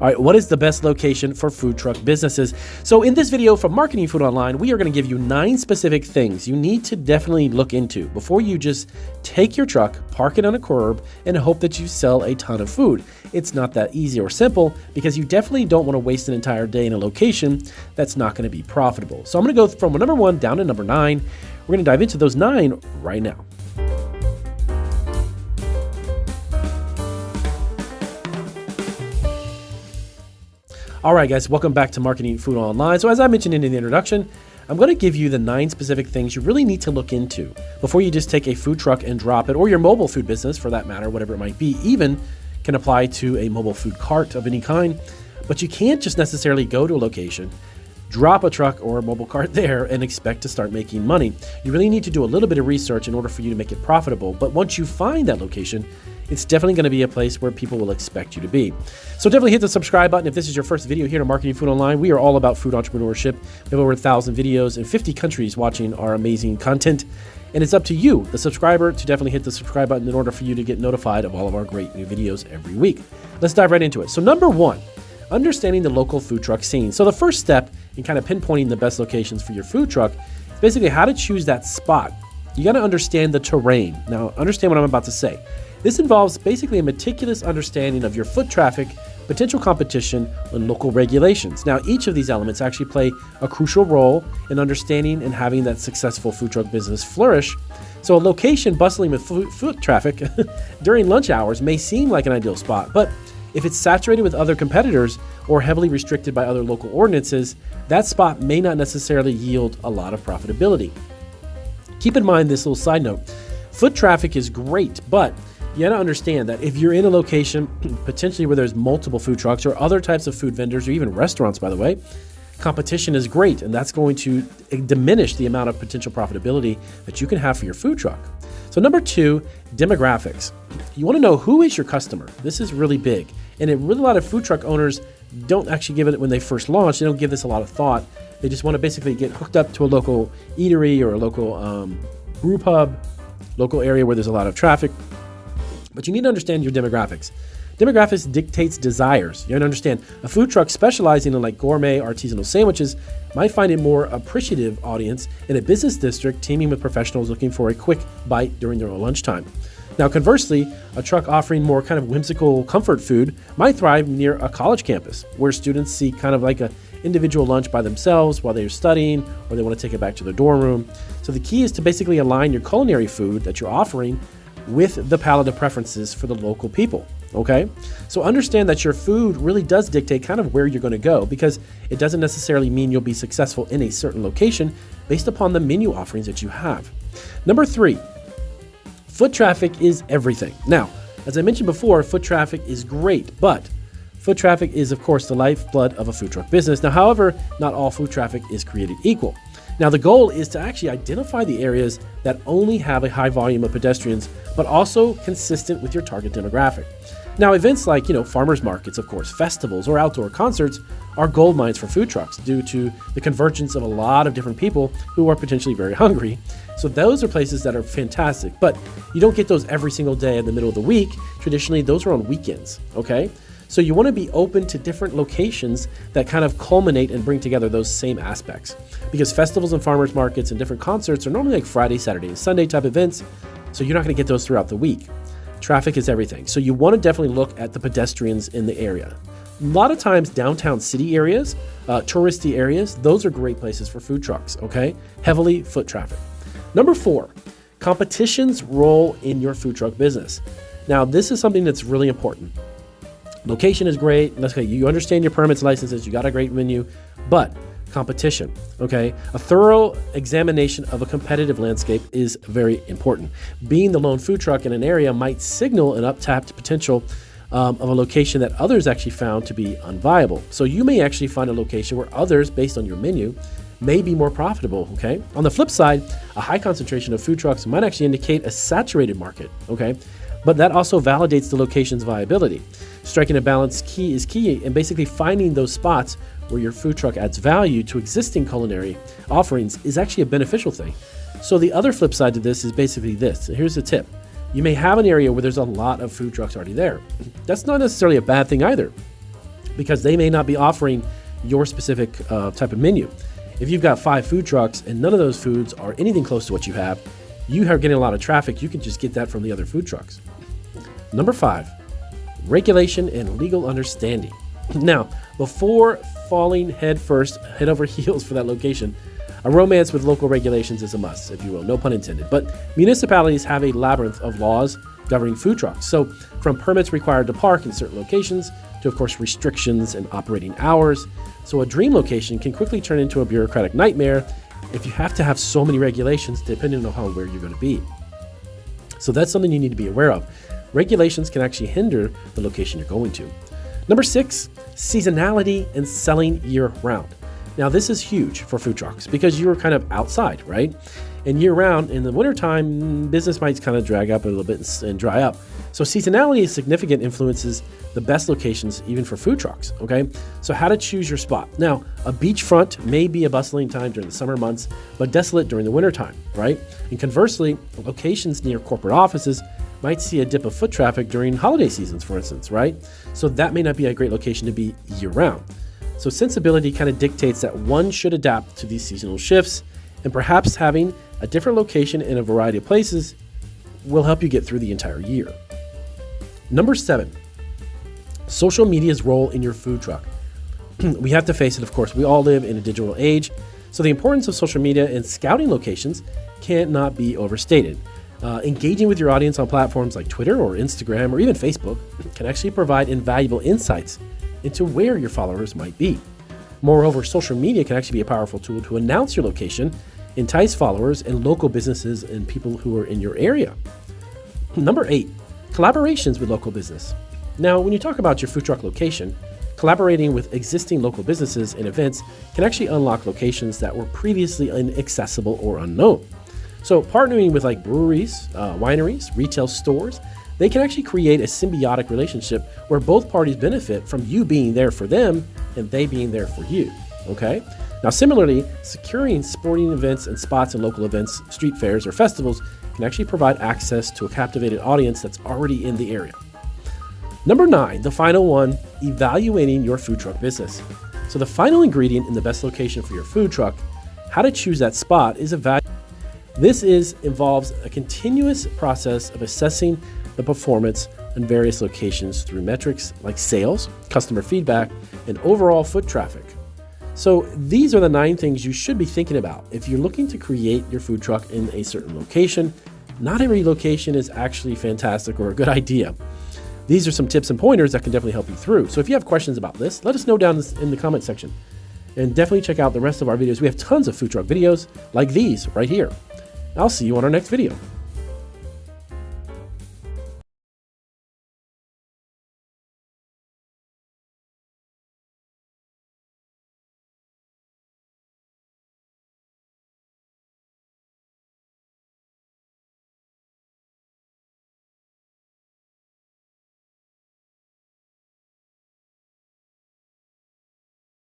All right, what is the best location for food truck businesses? So in this video from Marketing Food Online, we are going to give you 9 specific things you need to definitely look into before you just take your truck, park it on a curb, and hope that you sell a ton of food. It's not that easy or simple because you definitely don't want to waste an entire day in a location that's not going to be profitable. So I'm going to go from number 1 down to number 9. We're going to dive into those 9 right now. All right, guys, welcome back to Marketing Food Online. So as I mentioned in the introduction, I'm going to give you the 9 specific things you really need to look into before you just take a food truck and drop it, or your mobile food business for that matter, whatever it might be, even can apply to a mobile food cart of any kind. But you can't just necessarily go to a location, drop a truck or a mobile cart there and expect to start making money. You really need to do a little bit of research in order for you to make it profitable. But once you find that location, it's definitely going to be a place where people will expect you to be. So definitely hit the subscribe button if this is your first video here at Marketing Food Online. We are all about food entrepreneurship. We have over 1,000 videos in 50 countries watching our amazing content. And it's up to you, the subscriber, to definitely hit the subscribe button in order for you to get notified of all of our great new videos every week. Let's dive right into it. So number 1, understanding the local food truck scene. So the first step in kind of pinpointing the best locations for your food truck is basically how to choose that spot. You got to understand the terrain. Now, understand what I'm about to say. This involves basically a meticulous understanding of your foot traffic, potential competition, and local regulations. Now, each of these elements actually play a crucial role in understanding and having that successful food truck business flourish. So a location bustling with foot traffic during lunch hours may seem like an ideal spot, but if it's saturated with other competitors or heavily restricted by other local ordinances, that spot may not necessarily yield a lot of profitability. Keep in mind this little side note. Foot traffic is great, but you gotta understand that if you're in a location potentially where there's multiple food trucks or other types of food vendors or even restaurants, by the way, competition is great, and that's going to diminish the amount of potential profitability that you can have for your food truck. So number 2, demographics. You wanna know who is your customer. This is really big. And a lot of food truck owners don't actually give it when they first launch. They don't give this a lot of thought. They just wanna basically get hooked up to a local eatery or a local brew pub, local area where there's a lot of traffic. But you need to understand your demographics. Demographics dictates desires. You have to understand a food truck specializing in like gourmet artisanal sandwiches might find a more appreciative audience in a business district teeming with professionals looking for a quick bite during their lunchtime. Now, conversely, a truck offering more kind of whimsical comfort food might thrive near a college campus where students seek kind of like an individual lunch by themselves while they're studying or they want to take it back to their dorm room. So the key is to basically align your culinary food that you're offering with the palate of preferences for the local people, okay? So understand that your food really does dictate kind of where you're gonna go, because it doesn't necessarily mean you'll be successful in a certain location based upon the menu offerings that you have. Number 3, foot traffic is everything. Now, as I mentioned before, foot traffic is great, but foot traffic is, of course, the lifeblood of a food truck business. Now, however, not all food traffic is created equal. Now, the goal is to actually identify the areas that only have a high volume of pedestrians, but also consistent with your target demographic. Now, events like, farmers markets, of course, festivals or outdoor concerts are gold mines for food trucks due to the convergence of a lot of different people who are potentially very hungry. So those are places that are fantastic, but you don't get those every single day in the middle of the week. Traditionally, those are on weekends, okay? So you want to be open to different locations that kind of culminate and bring together those same aspects. Because festivals and farmers markets and different concerts are normally like Friday, Saturday, and Sunday type events, so you're not going to get those throughout the week. Traffic is everything. So you want to definitely look at the pedestrians in the area. A lot of times downtown city areas, touristy areas, those are great places for food trucks, okay? Heavily foot traffic. Number 4, competition's role in your food truck business. Now, this is something that's really important. Location is great. Okay, you understand your permits, licenses, you got a great menu, but competition, okay? A thorough examination of a competitive landscape is very important. Being the lone food truck in an area might signal an untapped potential of a location that others actually found to be unviable. So you may actually find a location where others, based on your menu, may be more profitable, okay? On the flip side, a high concentration of food trucks might actually indicate a saturated market, okay? But that also validates the location's viability. Striking a balance is key, and basically finding those spots where your food truck adds value to existing culinary offerings is actually a beneficial thing. So the other flip side to this is basically this. Here's the tip. You may have an area where there's a lot of food trucks already there. That's not necessarily a bad thing either. because they may not be offering your specific type of menu. If you've got 5 food trucks and none of those foods are anything close to what you are getting a lot of traffic, you can just get that from the other food trucks. Number 5, regulation and legal understanding. Now, before falling head over heels for that location, a romance with local regulations is a must, if you will, no pun intended. But municipalities have a labyrinth of laws governing food trucks. So from permits required to park in certain locations to, of course, restrictions and operating hours. So a dream location can quickly turn into a bureaucratic nightmare if you have to have so many regulations depending on where you're going to be. So that's something you need to be aware of. Regulations can actually hinder the location you're going to. Number 6, seasonality and selling year-round. Now, this is huge for food trucks because you're kind of outside, right? And year-round, in the wintertime, business might kind of drag up a little bit and dry up. So seasonality significant influences the best locations, even for food trucks, okay? So how to choose your spot. Now, a beachfront may be a bustling time during the summer months, but desolate during the wintertime, right? And conversely, locations near corporate offices might see a dip of foot traffic during holiday seasons, for instance, right? So that may not be a great location to be year-round. So sensibility kind of dictates that one should adapt to these seasonal shifts, and perhaps having a different location in a variety of places will help you get through the entire year. Number 7, social media's role in your food truck. We have to face it, of course, we all live in a digital age, so the importance of social media and scouting locations cannot be overstated. Engaging with your audience on platforms like Twitter or Instagram or even Facebook can actually provide invaluable insights into where your followers might be. Moreover, social media can actually be a powerful tool to announce your location, entice followers and local businesses and people who are in your area. Number 8, collaborations with local business. Now, when you talk about your food truck location, collaborating with existing local businesses and events can actually unlock locations that were previously inaccessible or unknown. So partnering with like breweries, wineries, retail stores, they can actually create a symbiotic relationship where both parties benefit from you being there for them and they being there for you, okay? Now, similarly, securing sporting events and spots in local events, street fairs, or festivals can actually provide access to a captivated audience that's already in the area. Number 9, the final one, evaluating your food truck business. So the final ingredient in the best location for your food truck, how to choose that spot, is evaluate. This involves a continuous process of assessing the performance in various locations through metrics like sales, customer feedback, and overall foot traffic. So these are the 9 things you should be thinking about if you're looking to create your food truck in a certain location. Not every location is actually fantastic or a good idea. These are some tips and pointers that can definitely help you through. So if you have questions about this, let us know down in the comment section. And definitely check out the rest of our videos. We have tons of food truck videos like these right here. I'll see you on our next video.